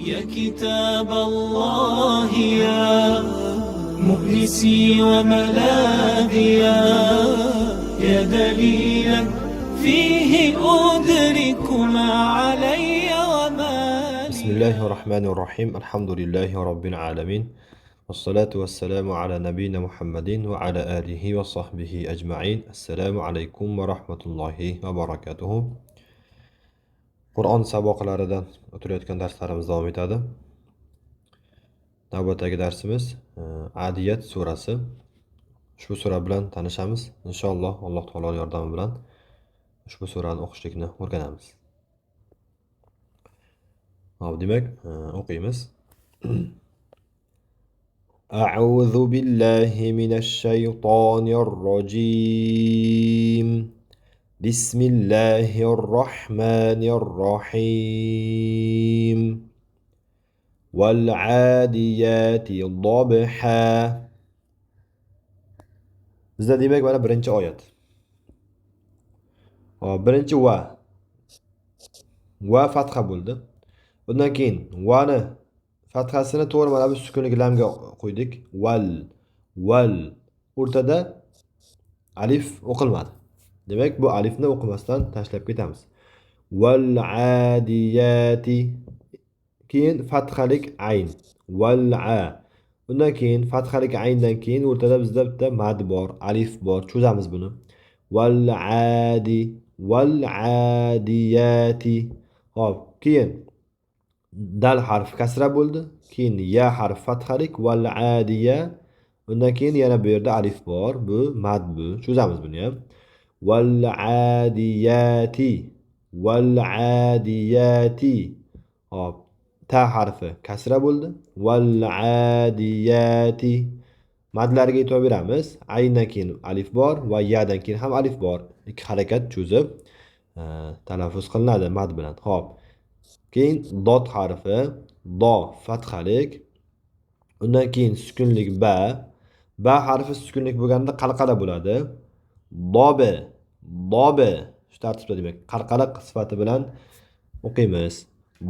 يا كتاب الله يا مؤنسي وملاذيا يا دليلا فيه أدرك ما علي وما لي. بسم الله الرحمن الرحيم الحمد لله رب العالمين والصلاة والسلام على نبينا محمد وعلى آله وصحبه أجمعين. السلام عليكم ورحمة الله وبركاته. Qur'on saboqlaridan o'tayotgan darslarimiz davom etadi. Navbatdagi darsimiz Adiyat surasi. Ushbu sura bilan tanishamiz. Inshaalloh Alloh taoloning yordami bilan ushbu surani o'qishlikni o'rganamiz. Demak, o'qiymiz. أعوذ بالله من الشيطان الرجيم. بسم الله الرحمن الرحيم. والعاديات ضبحا. Bizda demak mana birinchi oyat. Birinchi va fatha bo'ldi. Bundan keyin vani fathasini to'g'ri mana bu sukunli lamga qo'ydik. Val. O'rtada alif o'qilmadi. Demak, bu alifni o'qimasdan tashlab ketamiz. Val adiyati. Keyin fathalik ayn. Val a. Undan keyin fathalik ayndan keyin o'rtada bizda bitta mad bor, alif bor. Cho'zamiz buni. Val adiyati. Hop, keyin dal harfi kasra bo'ldi. Keyin ya harfi fathalik val adiya. Undan keyin yana bu yerda alif bor. Bu mad bu. Cho'zamiz buni ham. Val adiyati. Hop, ta harfi kasra bo'ldi. Val adiyati. Madlarga e'tibor beramiz. Ayndan keyin alif bor va yadan keyin ham alif bor. Ikki harakat cho'zib talaffuz qilinadi mad bilan. Hop. Keyin dot harfi, do fathalik. Undan keyin sukunlik ba. Ba harfi sukunlik bo'lganda qalqala bo'ladi. Dobe. Shu tartibda demak, qalqala sifati bilan o'qiymiz.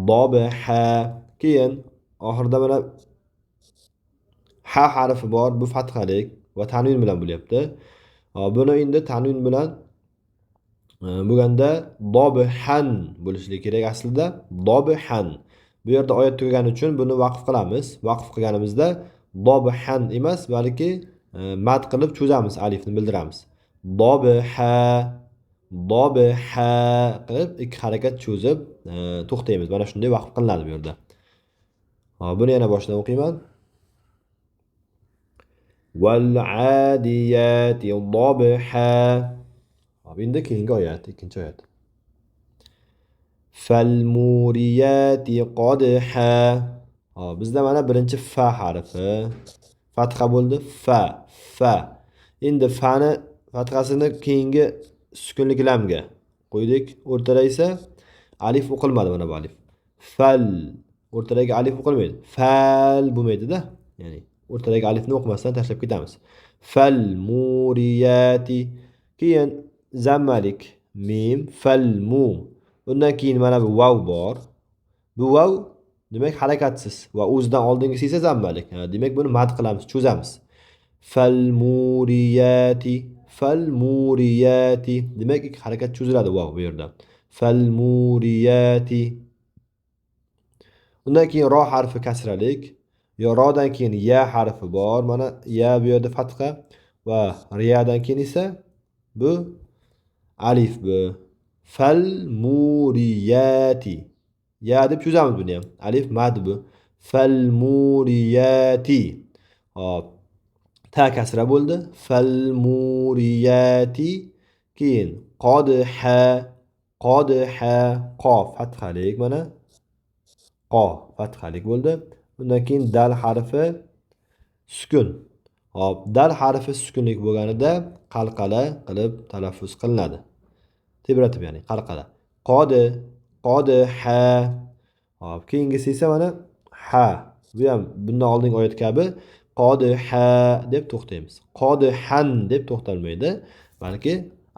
Dobe ha. Keyin oxirida mana ha harfi bor, bu fathalik va tanvin bilan bo'lyapti. Buni endi tanvin bilan bo'lganda dobihan bo'lishligi kerak aslida. Dobihan. Bu yerda oyat tugagani uchun buni vaqf qilamiz. Vaqf qilganimizda dobihan emas, balki mad qilib cho'zamiz, alifni bildiramiz. Dobiha qilib ikki harakat cho'zib to'xtaymiz. Mana shunday vaqf qilinadi bu yerda. Buni yana boshdan o'qiyman. Val adiyati dobha. Endi keyingi oyat, ikkinchi oyat. Fal muriyati qadha. Bizda mana birinchi fa harfi fatha bo'ldi. Fa. Endi fani fathasini keyingi sukunli lamga qo'ydik. O'rtada esa alif o'qilmadi mana bu alif. Fal. O'rtadagi alif o'qilmaydi. Fal bo'lmaydi-da. Ya'ni o'rtadagi alifni o'qimasdan tashlab ketamiz. Fal muriyati. Keyin zammalik mim falmu. Undan keyin mana bu vav bor. Bu vav demak harakatsiz va o'zidan oldingisi esa zammalik. Demak buni mad qilamiz, cho'zamiz. Falmuriyati. Demak ikki harakat cho'ziladi vav bu yerda. Falmuriyati. Undan keyin ro harfi kasralik. Rodan keyin ya harfi bor. Mana ya bu yerda fatha va riyadan keyin esa bu alif bu. Fal muriyati. Ya deb cho'zamiz buni ham. Alif mad bu. Fal muriyati. Hop. Ta kasra bo'ldi. Fal muriyati. Keyin qodha. Qof fathalik mana. Qof fathalik bo'ldi. Undan keyin dal harfi sukun. Hop, dal harfi sukunlik bo'lganida qalqala qilib talaffuz qilinadi. Tebratib, ya'ni qalqala. Qodha. Hop, keyingisi esa mana ha. Bu ham bundan oldingi oyat kabi qodha deb to'xtaymiz. Qodhan deb to'xtalmaydi, balki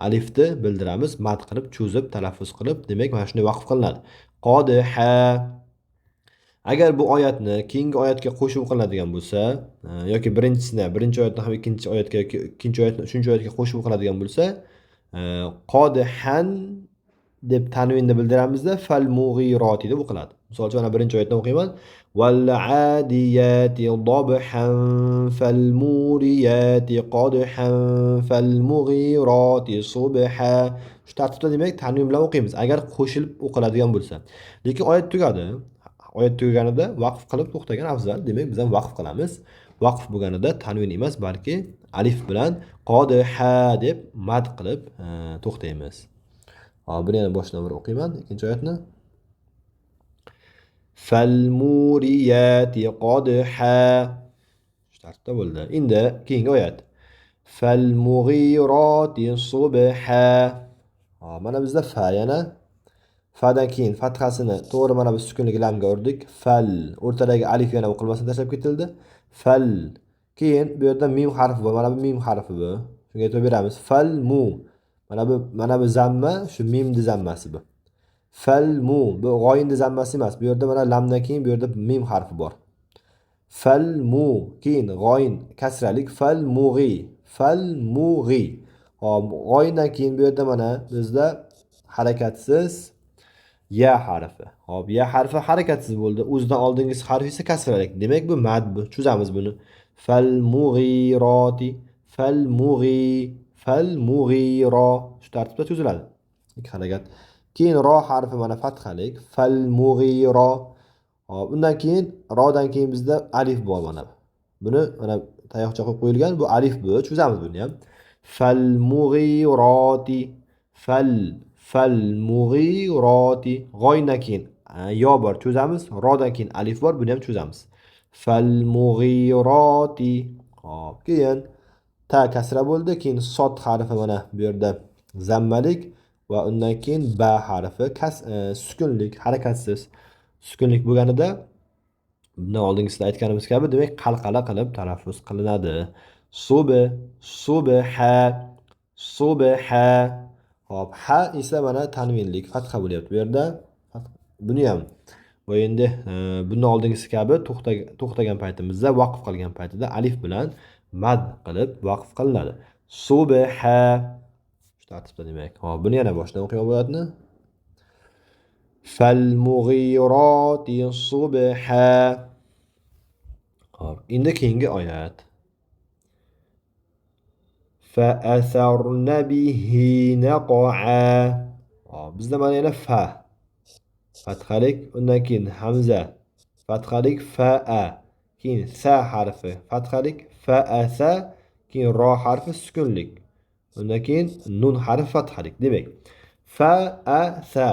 alifni bildiramiz, mad qilib cho'zib talaffuz qilib, demak mana shunday vaqf qilinadi. Qodha. Agar bu oyatni keyingi oyatga qo'shib o'qiladigan bo'lsa, yoki birinchi oyatni ham ikkinchi oyatga yoki ikkinchi oyatni uchinchi oyatga qo'shib o'qiladigan bo'lsa, qodihan deb tanvinni bildiramizda fal mug'iroti deb o'qiladi. Misol uchun mana birinchi oyatdan o'qiyman. Val adiyati dobhan fal muriyati qodhan fal mughirati subha. Shu tartibda demak tanvin bilan o'qiymiz agar qo'shilib o'qiladigan bo'lsa. Lekin oyat tugadi. Oyat tugaganida vaqf qilib to'xtagan afzal. Demak biz ham vaqf qilamiz. Vaqf bo'lganida tanvin emas, balki alif bilan qodiha deb mad qilib to'xtaymiz. Buni yana boshdan bir o'qiyman, ikkinchi oyatni. Falmuriyati qodha. Shu tartibda bo'ldi. Endi keyingi oyat. Falmughirati subha. Mana bizda fa yana fadan keyin fathasini to'g'ri mana biz sukunlik lamga urdik. Fal. O'rtadagi alif yana o'qilmasdan tashlab ketildi. Fal. Keyin bu yerda mim harfi bor. Mana bu mim harfi bu. Shunga e'tibor beramiz. Fal mu. Mana bu zamma, shu mimni zammasi bu. Fal mu. Bu g'oyinni zammasi emas. Bu yerda mana lamdan keyin bu yerda mim harfi bor. Fal mu. Keyin g'oyin kasralik. Fal mug'i. Fal mug'i. Hop, g'oyindan keyin bu yerda mana bizda harakatsiz ya harfi. Hop, ya harfi harakatsiz bo'ldi. O'zidan oldingi harfi esa kasralik. Demak bu mad bu. Cho'zamiz buni. Fal mughirati. Fal mug'i. Fal mughira. Shu tartibda cho'ziladi. Ikki harakat. Keyin ro harfi mana fathalik. Fal mughira. Hop, undan keyin rodan keyin bizda alif bor mana. Buni mana tayoqcha qo'yib qo'yilgan. Bu alif bu. Cho'zamiz buni ham. Fal mughirati. Fal mughirati. G'oyindan keyin yo bor, cho'zamiz. Rodan keyin alif bor, buni ham cho'zamiz. Fal mughirati. Hop, keyin ta kasra bo'ldi, keyin sod harfi mana bu yerda zammalik va undan keyin ba harfi sukunlik, harakatsiz. Sukunlik bo'lganida bundan oldingisida aytganimiz kabi demak qalqala qilib talaffuz qilinadi. Subha. Hop, ha esa mana tanvinlik, fatha bo'lyapti bu yerda. Buni ham va endi bundan oldingisi kabi to'xtagan paytimizda, vaqf qilgan paytida alif bilan mad qilib vaqf qilinadi. Subha. Shu tartibda demak. Hop, buni yana boshdan o'qiyman bu oyatni. Fal mughirati subha. Hop, endi keyingi oyat. Fa asarna bihi naq'a. Hop, bizda mana yana fa. Fathalik, undan keyin hamza. Fathalik fa'a. Keyin sa harfi. Fathalik fa'asa. Keyin ro harfi sukunlik. Undan keyin nun harfi fathalik. Demak, fa'asa.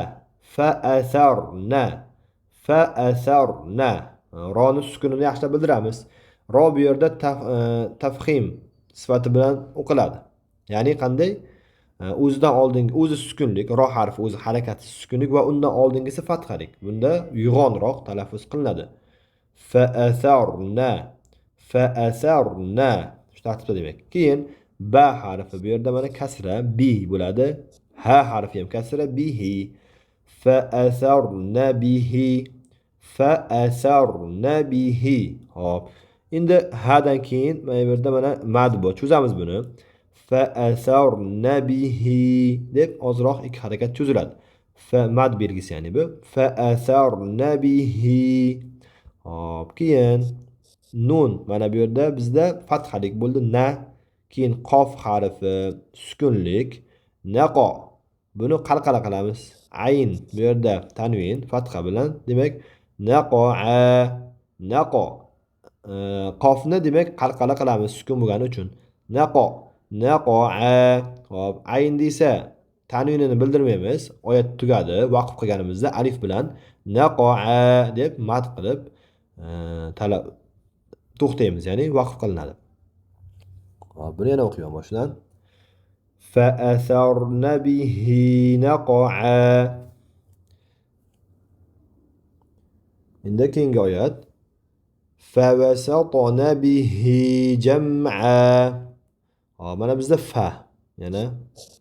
Fa'asarna. Fa'asarna. Roni sukunini yaxshilab bildiramiz. Ro bu yerda tafxim sifati bilan o'qiladi. Ya'ni qanday? O'zidan oldingi o'zi sukunlik, ro harfi o'zi harakatsiz sukunlik va undan oldingisi fathalik. Bunda uyg'onroq talaffuz qilinadi. Fa'asarna. Fa'asarna. Shu tartibda demak. Keyin ba harfi bu yerda mana kasra bi bo'ladi. Ha harfi ham kasra bihi. Fa'asarna bihi. Fa'asarna bihi. Hop. Endi hadan keyin mana bu yerda mana mad bor. Cho'zamiz buni. Fa'asarna bihi deb ozroq ikki harakat cho'ziladi. Fa mad belgisi ya'ni bu. Fa'asarna bihi. Hop, keyin nun mana bu yerda bizda fathalik bo'ldi. Na, keyin qof harfi sukunlik. Naqo. Buni qalqala qilamiz. Ayn bu yerda tanvin fatha bilan. Demak, naqo'a. Naqo. Qofni demak qalqala qilamiz sukun bo'lgani uchun. Naqo. Naqo'a. Hop, ayn desa tanvinini bildirmaymiz. Oyat tugadi. Vaqf qilganimizda alif bilan naqo'a deb mad qilib to'xtaymiz, ya'ni vaqf qilinadi. Hop, buni yana o'qiyman boshdan. Fa'asarna bihi naqo'a. Endi keyingi oyat. Fawasatna bihi jam'a. Hop, mana bizda fa. Yana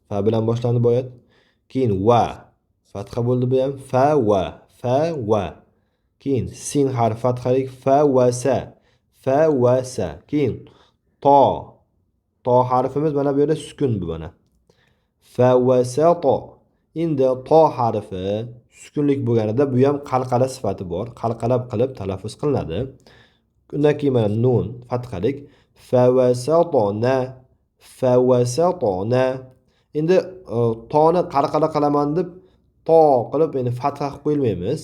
fa bilan boshlandi bu oyat. Keyin va. Fatha bo'ldi bu ham. Fa va. Keyin sin harfi fathalik fa va sa. Fa va sa. Keyin to. To harfimiz mana bu yerda sukun bu mana. Fa va sa to. Endi to harfi sukunlik bo'lganida bu ham qalqala sifati bor. Qalqalab qilib talaffuz qilinadi. Undan keyin mana nun fathalik fa va sa to na. Fa va sa to na. Endi toni qalqala qilaman deb to qilib endi fatha qilib qo'yilmaymiz.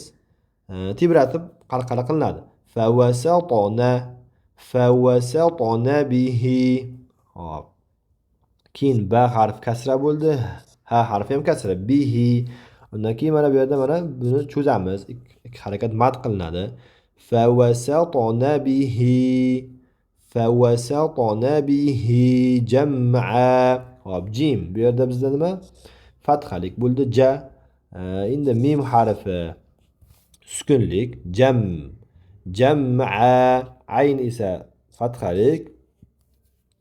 Tebratib qalqala qilinadi. Fa va sa to na. Fa va sa to na bihi. Hop. Keyin ba harfi kasra bo'ldi. Ha harfi ham kasra. Bihi. Undan keyin mana bu yerda mana buni cho'zamiz. Ikki harakat mad qilinadi. Fa va sa to na bihi. Fa va sa to na bihi jam'a. Hop, jim. Bu yerda bizda nima? Fathalik bo'ldi. Ja. Endi mim harfi sukunlik. Jam. Jam'a. Ayn esa fathalik.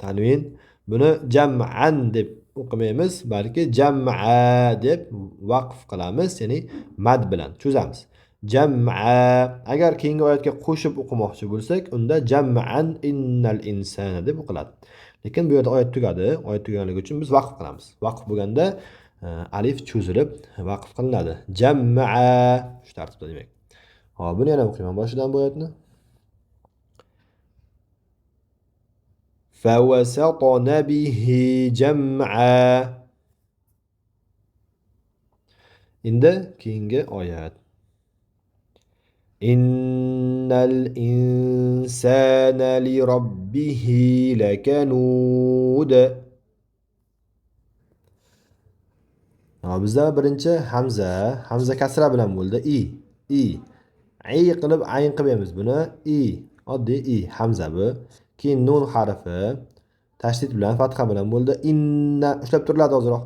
Tanvin. Buni jam'an deb o'qimaymiz, balki jam'a deb vaqf qilamiz, ya'ni mad bilan cho'zamiz. Jam'a. Agar keyingi oyatga qo'shib o'qimoqchi bo'lsak, unda jam'an innal insana deb o'qiladi. Lekin bu yerda oyat tugadi. Oyat tugaganligi uchun biz vaqf qilamiz. Vaqf bo'lganda alif cho'zilib vaqf qilinadi. Jam'a shu tartibda demak. Hop, buni yana o'qiyman boshidan bu oyatni. فوسطن به جمعا. Endi keyingi oyat. Innal insana li robbihi lakanud. Bizda birinchi hamza kasra bilan bo'ldi. I qilib ayn qilmaymiz buni. Oddiy hamza bu. Keyin nun harfi tashdid bilan fatha bilan bo'ldi. Inna ushlab turiladi ozroq.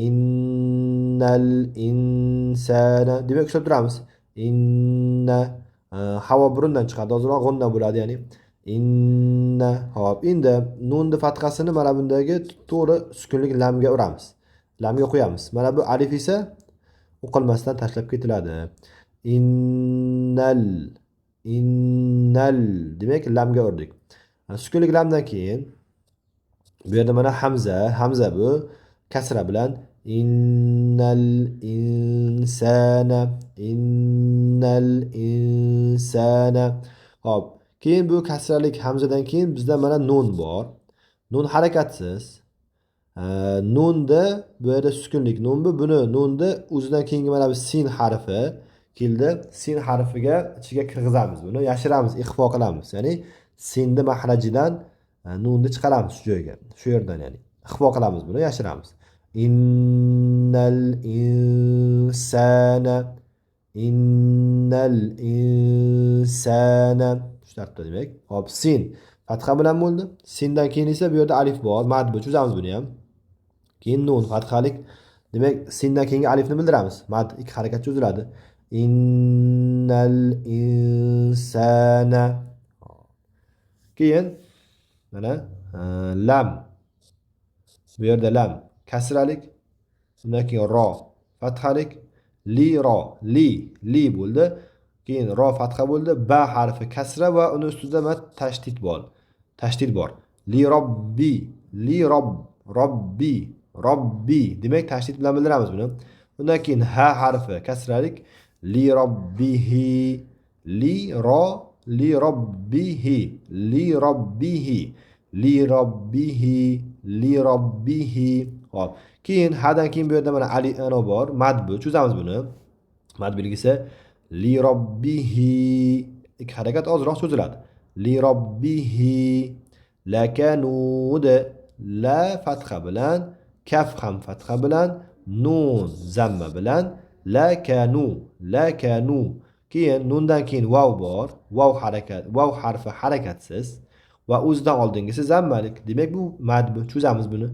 Innal insana demak ushlab turamiz. Inna havo burundan chiqadi, ozroq g'unna bo'ladi, ya'ni inna. Hop, endi nunni fathasini mana bundagi to'g'ri sukunlik lamga uramiz. Lamga qo'yamiz. Mana bu alif esa o'qilmasdan tashlab ketiladi. Innal demak lamga urdik. Sukunlik lamdan keyin bu yerda mana hamza bu kasra bilan innal insana. Hop, keyin bu kasralik hamzadan keyin bizda mana nun bor. Nun harakatsiz. Nunda bu yerda sukunlik nun bu. Buni nunda o'zidan keyingi mana bu sin harfi keldi. Sin harfiga ichiga kirgizamiz buni, yashiramiz, ixfo qilamiz. Ya'ni sinni mahrajidan nunni chiqaramiz shu joyga. Shu yerdan, ya'ni ixfo qilamiz buni, yashiramiz. Innal insana shu tartibda demak. Hop, sin fatha bilan bo'ldi. Sindan keyin esa bu yerda alif bor. Mad bu, cho'zamiz buni ham. Keyin nun fathalik. Demak, sindan keyingi alifni bildiramiz. Mad ikki harakat cho'ziladi. Innal insana. Keyin mana lam. Bu yerda lam kasralik. Undan keyin ro fathalik. Li bo'ldi. Keyin ro fatha bo'ldi. Ba harfi kasra va uni ustida tashdid bor. Robbi. Demak, tashdid bilan bildiramiz buni. Undan keyin ha harfi kasralik. Li robbihi. Hop. Keyin hadan keyin bu yerda mana alif bor. Mad bu. Cho'zamiz buni. Mad belgisi li robbihi. Ikki harakat ozroq cho'ziladi. Li robbihi lakanud. La fatha bilan, kaf ham fatha bilan, nun zamma bilan lakanu. Keyin nundan keyin vav bor. Vav harfi harakatsiz va o'zidan oldingisi zammalik. Demak, bu mad bu. Cho'zamiz buni.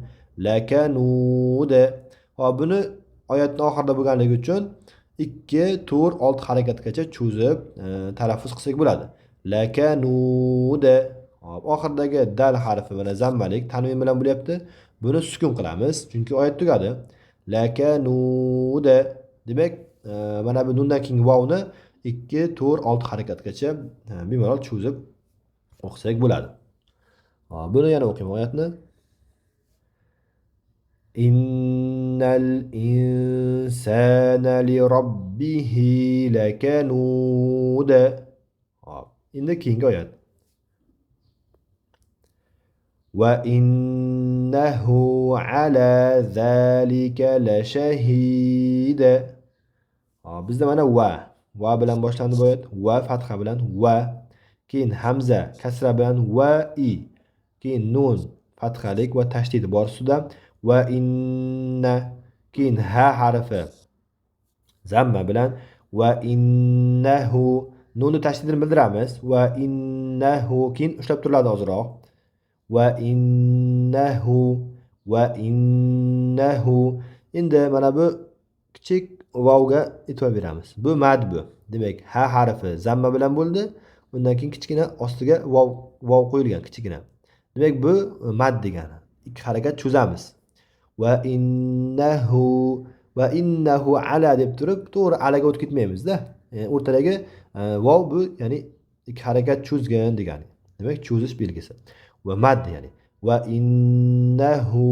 Lakanud. Hop, buni oyatning oxirida bo'lganligi uchun 2-4-6 harakatgacha cho'zib talaffuz qilsak bo'ladi. Lakanud. Hop, oxirdagi dal harfi mana zammalik, tanvin bilan bo'lyapti. Buni sukun qilamiz, chunki oyat tugadi. Lakanud. Demak, mana bu nundan keyin vovni 2, 4, 6 harakatgacha bemalol cho'zib o'qisak bo'ladi. Buni yana o'qiyman oyatni. Innal insana li robbihi lakanud. Endi keyingi oyat. Va innahu ala zalika lashahid. Bizda mana va bilan boshlandi bu oyat. Va fatha bilan va. Keyin hamza kasra bilan va i. Keyin nun fathalik va tashdid bor ustida. Va inna. Keyin ha harfi zamma bilan va innahu. Nunni tashdidini bildiramiz. Va innahu. Keyin ushlab turiladi ozroq. Va innahu. Endi mana bu kichik vovga e'tibor beramiz. Bu mad bu. Demak, ha harfi zamma bilan bo'ldi. Undan keyin kichkina ostiga vov qo'yilgan kichkina. Demak, bu mad degani. Ikki harakat cho'zamiz. Va innahu ala deb turib, to'g'ri alaga o'tib ketmaymiz-da. O'rtadagi vov bu, ya'ni ikki harakat cho'zgan degani. Demak, cho'zish belgisi. Va mad ya'ni. Va innahu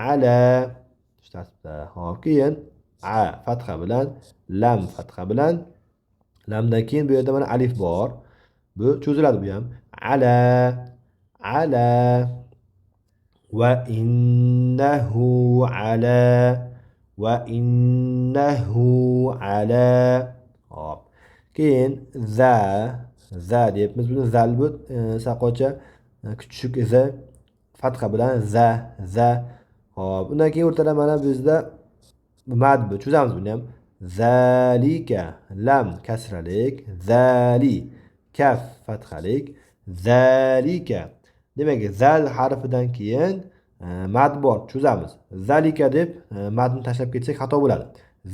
ala. Shu tartibda. Hop, keyin a fatha bilan, lam fatha bilan, lamdan keyin bu yerda mana alif bor. Bu cho'ziladi bu ham. Ala. Va innahu ala. Hop. Keyin za deyapmiz. Buni zal bu saqocha kuchuk esa fatha bilan za. Hop. Undan keyin o'rtada mana bizda mad bu. Cho'zamiz buni ham. Zalika lam kasralik, zali kaf fathalik, zalika. Demak, zal harfidan keyin mad bor. Cho'zamiz. Zalika deb madni tashlab ketsak xato bo'ladi.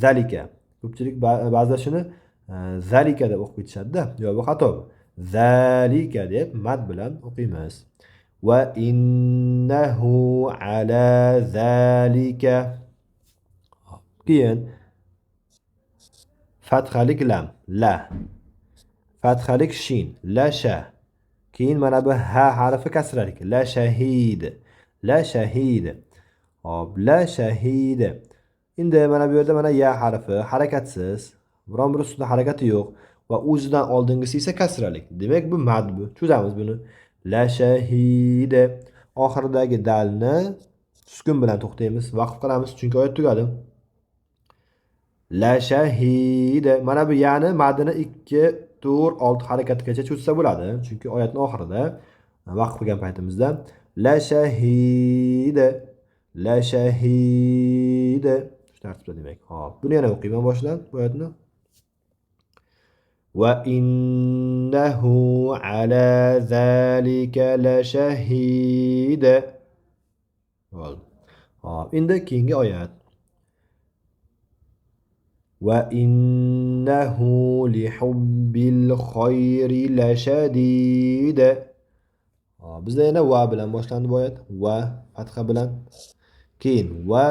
Zalika. Ko'pchilik ba'zilar shuni zalika deb o'qib ketishadi-da. Yo'q, bu xato. Zalika deb mad bilan o'qiymiz. Va innahu ala zalika. Keyin fathalik lam, la. Fathalik shin, la sha. Keyin mana bu ha harfi kasralik, la shahid. Hop, la shahid. Endi mana bu yerda mana ya harfi harakatsiz. Biron bir ustida harakati yo'q va o'zidan oldingisi esa kasralik. Demak, bu mad bu. Cho'zamiz buni. La shahid. Oxiridagi dalni sukun bilan to'xtaymiz, vaqf qilamiz, chunki oyat tugadi. La shahid. Mana bu ya'ni madini 2, 4, 6 harakatgacha cho'zsa bo'ladi. Chunki oyatning oxirida vaqf qilgan paytimizda la shahid. Shu tartibda demak. Hop, buni yana o'qiyman boshdan bu oyatni. Va innahu ala zalika la shahid. Hop, endi keyingi oyat. Va innahu li hubbil khayri lashadid. Bizda yana va bilan boshlandi bu oyat. Va fatha bilan. Keyin va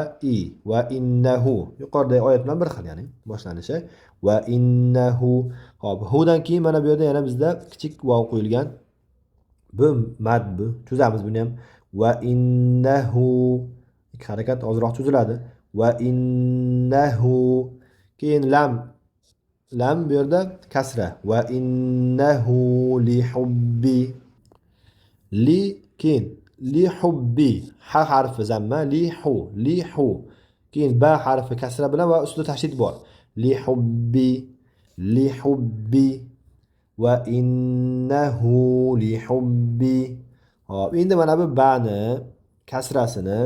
innahu. Yuqoridagi oyat bilan bir xil, ya'ni boshlanishi. Va innahu. Hop, hudan keyin mana bu yerda yana bizda kichik vav qo'yilgan. Bu mad bu. Cho'zamiz buni ham. Va innahu. Ikki harakat ozroq cho'ziladi. Va innahu. Keyin lam bu yerda kasra. Va innahu li hubbi. Keyin li hubbi. Ha harfi zamma, li hu. Keyin ba harfi kasra bilan va ustida tashdid bor. Li hubbi. Va innahu li hubbi. Hop, endi mana bu bani kasrasini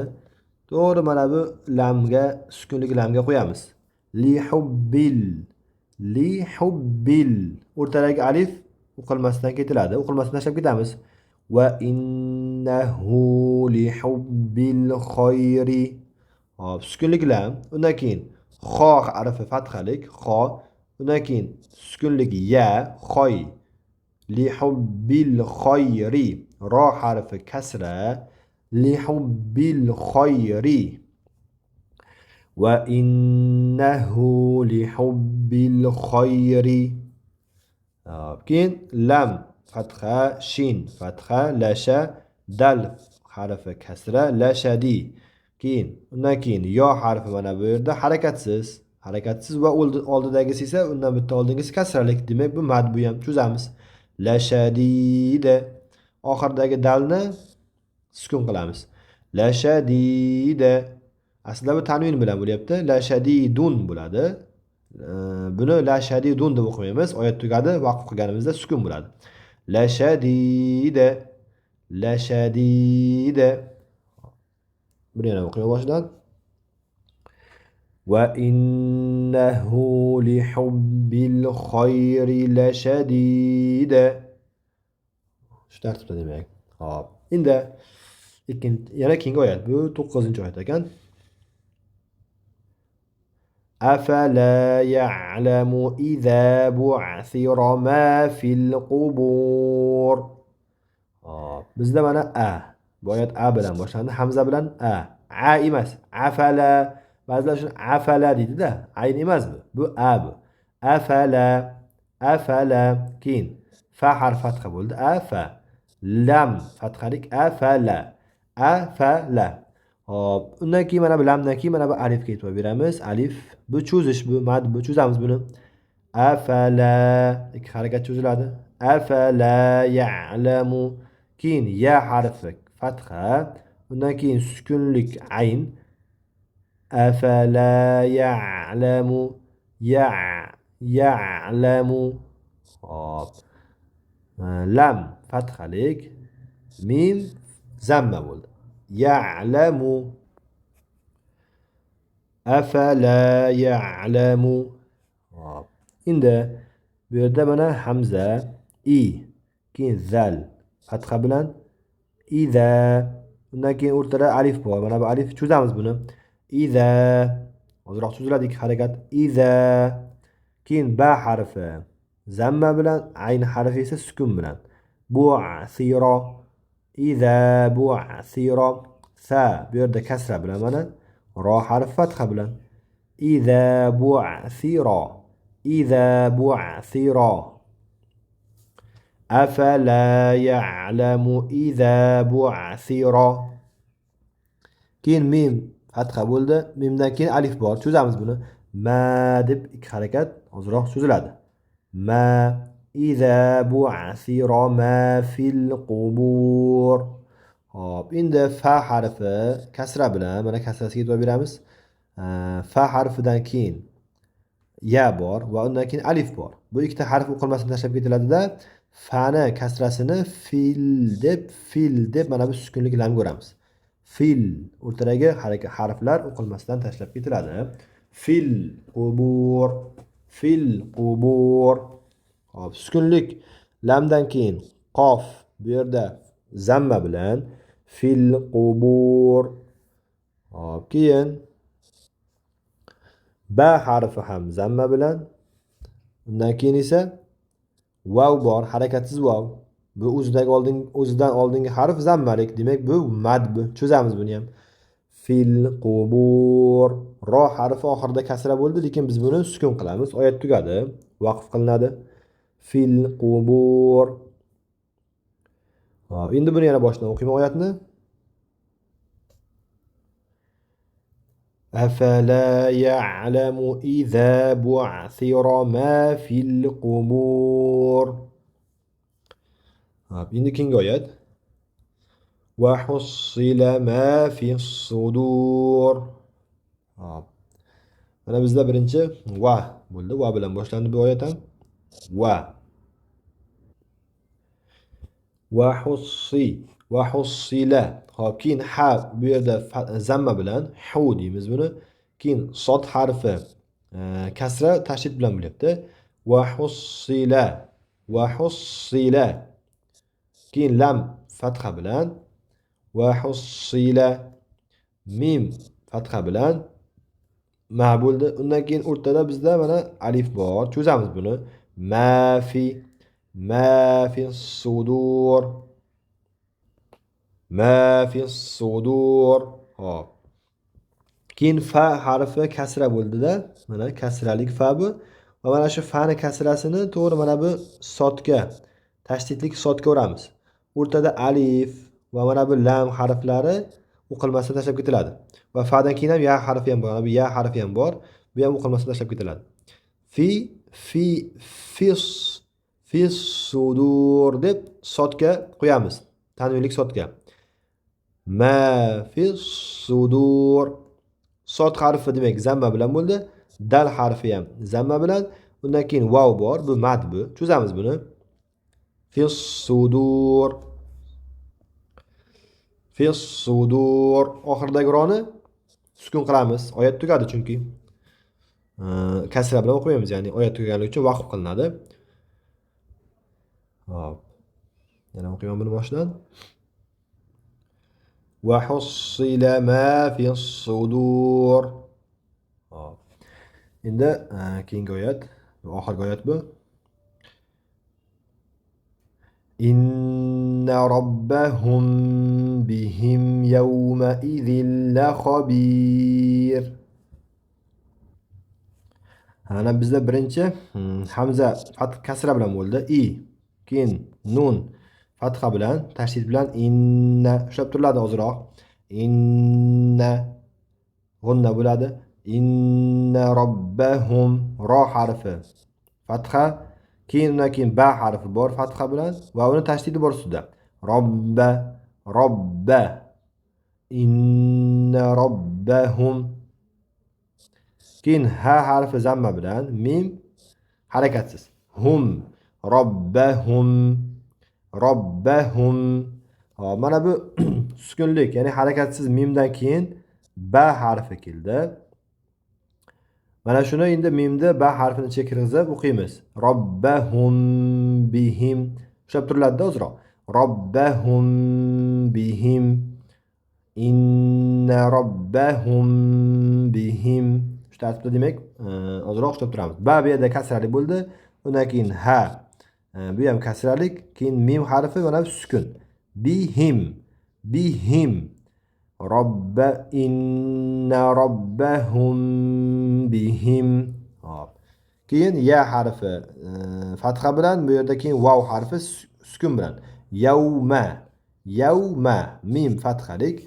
to'g'ri mana bu lamga, sukunli lamga qo'yamiz. Li hubbil. O'rtadagi alif o'qilmasdan ketiladi. O'qilmasdan tashlab ketamiz. Va innahu li hubbil khayri. Hop, sukunlik lam. Undan keyin xo harfi fathalik, xo. Undan keyin sukunlik ya, xoy. Li hubbil khayri. Ro harfi kasra. Li hubbil khayri. Va innahu li hubbil khayri. Keyin lam fatha, shin fatha, lasha, dal harfi kasra, lashadi. Undan keyin yo harfi mana bu yerda harakatsiz. Harakatsiz va oldidagisi esa undan bitta oldingisi kasralik. Demak bu mad bu ham cho'zamiz. Lashadida. Oxiridagi dalni sukun qilamiz. Lashadida. Aslida bu tanvin bilan bo'lyapti. Lashadidun bo'ladi. Buni lashadidun deb o'qimaymiz. Oyat tugadi, vaqf qilganimizda sukun bo'ladi. Lashadida. Lashadida. Buni yana o'qiyman boshidan. Va innahu li hubbil khayri lashadida. Shu tartibda demak. Hop. Endi yana keyingi oyat. Bu 9-oyat ekan. أفلا يعلم إذا بعثر ما في القبور. Bizda mana a. Bu oyat a bilan boshlandi. Hamza bilan a. A emas. Afala. Ba'zilar shuni afala deydi-da. Ayn emas bu. Bu a bu. Afala. Afala. Keyin fa harf fatha bo'ldi. Afa. Lam fathalik afala. Afala. Hop, undan keyin mana bu lamdan keyin mana bu alifga e'tibor beramiz. Alif bu cho'zish, bu mad bu cho'zamiz buni. Afala ikki harakat cho'ziladi. Afala ya'lamu. Keyin ya harfi fatha, undan keyin sukunlik ayn. Afala ya'lamu. Ya'lamu. Hop. Lam fathalik, mim zamma bo'ldi. Ya'lamu. Afala ya'lamu. Hop. Endi bu yerda mana hamza, i, keyin zal fatha bilan iza. Undan keyin o'rtada alif bor. Mana bu alif cho'zamiz buni. Iza. Ozroq cho'ziladi ikki harakat. Iza. Keyin ba harfi zamma bilan, ayn harfi esa sukun bilan. Bu'sira. Iza bu'sira. Sa bu yerda kasra bilan mana. Ro harfi fatha bilan. Iza bu'sira. Iza bu'sira. Afala ya'lamu iza bu'sira. Keyin mim fatha bo'ldi. Mimdan keyin alif bor. Cho'zamiz buni. Ma deb ikki harakat ozroq cho'ziladi. Ma iza bu'sira ma fil qubur. Hop, endi fa harfi kasra bilan mana kasrasiga e'tibor beramiz. Fa harfidan keyin ya bor va undan keyin alif bor. Bu ikkita harf o'qilmasini tashlab ketiladi-da, fani kasrasini fil deb mana bu sukunlik lam ko'ramiz. Fil o'rtadagi harflar o'qilmasdan tashlab ketiladi. Fil qubur. Fil qubur. Hop, sukunlik lamdan keyin qof bu yerda zamma bilan fil qubur. Hop, keyin ba harfi ham zamma bilan. Undan keyin esa vav bor, harakatsiz vav. Bu o'zidan oldingi harf zammalik. Demak bu mad bu. Cho'zamiz buni ham. Fil qubur. Ro harfi oxirida kasra bo'ldi, lekin biz buni sukun qilamiz. Oyat tugadi, vaqf qilinadi. Fil qubur. Hop, endi buni yana boshdan o'qiyman oyatni. Afala ya'lamu iza bu'sira ma fil qubur. Hop, endi keyingi oyat. Va hussila ma fis sudur. Hop. Mana bizda birinchi va bo'ldi. Va bilan boshlandi bu oyat ham. Va. Va hussila. Hop, keyin ha bu yerda zamma bilan hu deymiz buni. Keyin sod harfi kasra tashdid bilan bo'lyapti. Va hussila. Keyin lam fatha bilan. Va hussila. Mim fatha bilan ma bo'ldi. Undan keyin o'rtada bizda mana alif bor. Cho'zamiz buni. Ma fi sudur. Ma fi sudur. Hop. Keyin fa harfi kasra bo'ldi-da. Mana kasralik fa bu. va mana shu fani kasrasini to'g'ri mana bu sotga, tashdidlik sotga uramiz. O'rtada alif va mana bu lam harflari o'qilmasdan tashlab ketiladi. Va fadan keyin ham ya harfi ham bor. Mana bu ya harfi ham bor. Bu ham o'qilmasdan tashlab ketiladi. Fi fi fis fis sudur deb sotga qo'yamiz. Tanvinlik sotga. Ma fis sudur. Sot harfi demak zamma bilan bo'ldi. Dal harfi ham zamma bilan. Undan keyin vav bor. Bu mad bu. Cho'zamiz buni. Fis sudur. Fis sudur. Oxiridagi roni sukun qilamiz. Oyat tugadi chunki. Kasra bilan o'qimaymiz, ya'ni oyat tugaganligi uchun vaqf qilinadi. Hop. Yana o'qiyman buni boshidan. Va hussila ma fis sudur. Hop. Endi keyingi oyat, oxirgi oyat bu. Inna robbahum bihim yawma idhil la khabir. Ana bizda birinchi hamza kasra bilan bo'ldi. I, keyin nun fatha bilan, tashdid bilan inna ushlab turiladi ozroq. Inna g'unna bo'ladi. Inna robbahum ro harfi fatha, keyin undan keyin ba harfi bor fatha bilan va uni tashdidi bor ustida. Robba robba inna robbahum. Keyin ha harfi zamma bilan, mim harakatsiz. Hum robbahum robbahum. Hop, mana bu sukunlik, ya'ni harakatsiz mimdan keyin ba harfi keldi. Mana shuni endi mimni ba harfini ichiga kirgizib o'qiymiz. Robbahum bihim. Ushlab turiladi ozroq. Robbahum bihim. Inna robbahum bihim. Shu tartibda demak ozroq ushlab turamiz. Ba bu yerda kasrali bo'ldi. Undan keyin ha. Bu ham kasralik, keyin mim harfi mana bu sukun. Bihim. Bihim. Robba inna robbahum bihim. Hop. Keyin ya harfi fatha bilan, bu yerda keyin vav harfi sukun bilan. Yawma. Yawma. Mim fathalik.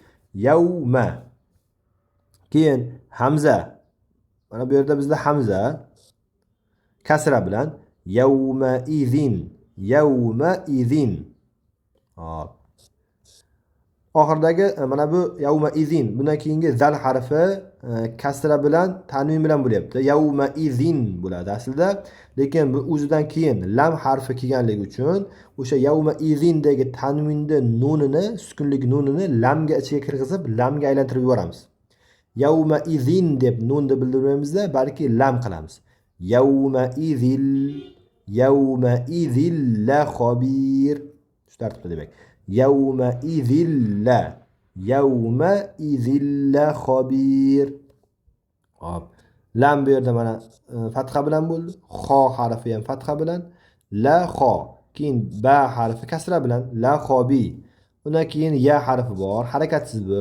Yawma. Keyin hamza. Mana bu yerda bizda hamza kasra bilan. Yawma izin. Yawma izin. Hop. Oxirdagi mana bu yawma izin, bundan keyingi zal harfi kasra bilan tanvin bilan bo'lyapti. Yawma izin bo'ladi aslida, lekin bu o'zidan keyin lam harfi kelganligi uchun o'sha yawma izindagi tanvinni nunini, sukunlik nunini lamga ichiga kirgizib, lamga aylantirib yuboramiz. Yawma izin deb nunni bildirmaymiz-da, balki lam qilamiz. Yawma izil la khabir. Shu tartibda demak. Yawma izilla khabir. Hop. Lam bu yerda mana fatha bilan bo'ldi. Xo harfi ham fatha bilan. La xo. Keyin ba harfi kasra bilan. La xobi. Undan keyin ya harfi bor. Harakatsiz bu.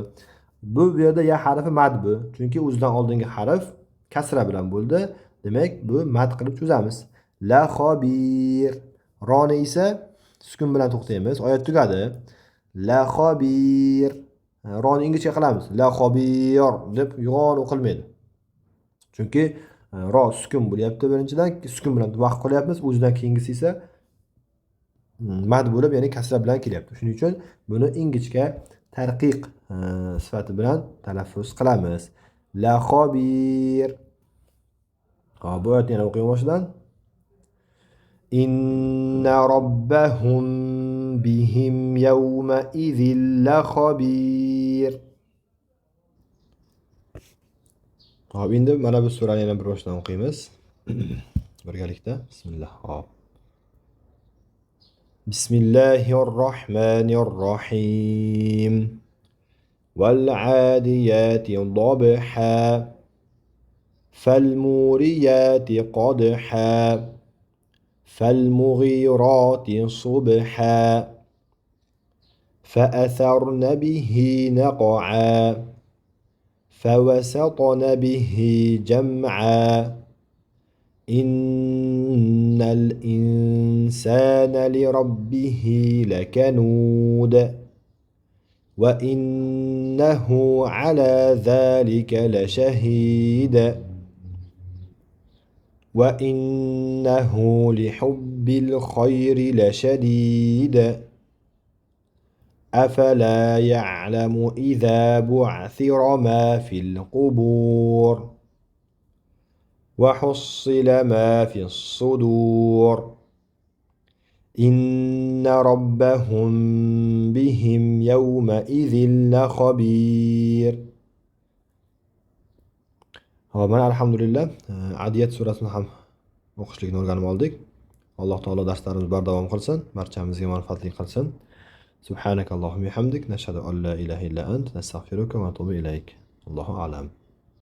Bu yerda ya harfi mad bu. Chunki o'zidan oldingi harf kasra bilan bo'ldi. Demak, bu mad qilib cho'zamiz. La xobir. Roni esa sukun bilan to'xtaymiz. Oyat tugadi. La xobir. Roni ingichka qilamiz. La xobir deb yo'g'on o'qilmaydi. Chunki ro sukun bo'lyapti birinchidan, sukun bilan vaqf qilyapmiz. O'zidan keyingisi esa mad bo'lib, ya'ni kasra bilan kelyapti. Shuning uchun buni ingichka tarqiq sifati bilan talaffuz qilamiz. La xobir. Hop, bu oyatni yana o'qiyman boshidan. Inna robbahum bihim yawma idhil la khabir. Hop, endi mana bu surani yana bir boshidan o'qiymiz. Birgalikda. Bismillah. Hop. Bismillahirrohmanirrohim. Val adiyati dabha. فالموريات قدحا فالمغيرات صبحا فأثرن به نقعا فوسطن به جمعا إن الإنسان لربه لكنود وإنه على ذلك لشهيد وإنه لحب الخير لشديد أفلا يعلم إذا بعثر ما في القبور وحصل ما في الصدور إن ربهم بهم يومئذ لخبير. Hop, mana alhamdulillah Adiyat surasini ham o'qishlikni o'rganib oldik. Alloh taolo darslarimizni bardavom qilsin, barchamizga manfaatli qilsin. Subhanakallohumma hamdik, nashhadu an la ilaha illa ant, nastag'firuka va natubu ilayk. Allohu a'lam.